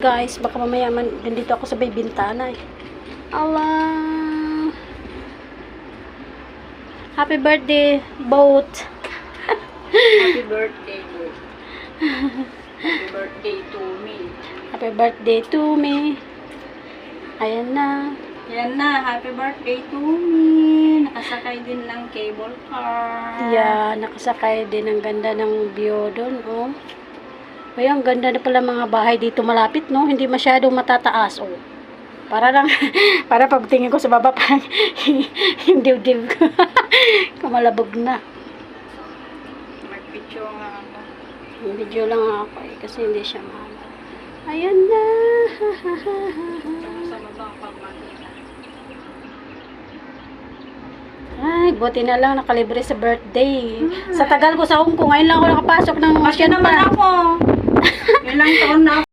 Guys, baka mamaya nandito ako sa may bintana eh. Allah. Happy birthday, boat. Happy birthday, boat. Happy birthday to me. Happy birthday to me. Ayan na. Yan na, happy birthday to me. Nakasakay din ng cable car. Yeah, nakasakay din. Ang ganda ng view doon, oh. Ay, ang ganda na pala mga bahay dito malapit, no? Hindi masyadong matataas, oh. Para lang, para pagtingin ko sa baba, parang yung dibdib ko. Kumalabog na. Mag-picture nga ako. Yung video lang ako eh, kasi hindi siya mahal. Ayan na. Sama ba ang pagmakita? Ay, buti na lang nakalibre sa birthday. Sa tagal ko sa Hong Kong, ngayon lang ako nakapasok ng Kasi Asian naman Park. ako. Ilang taon na ako.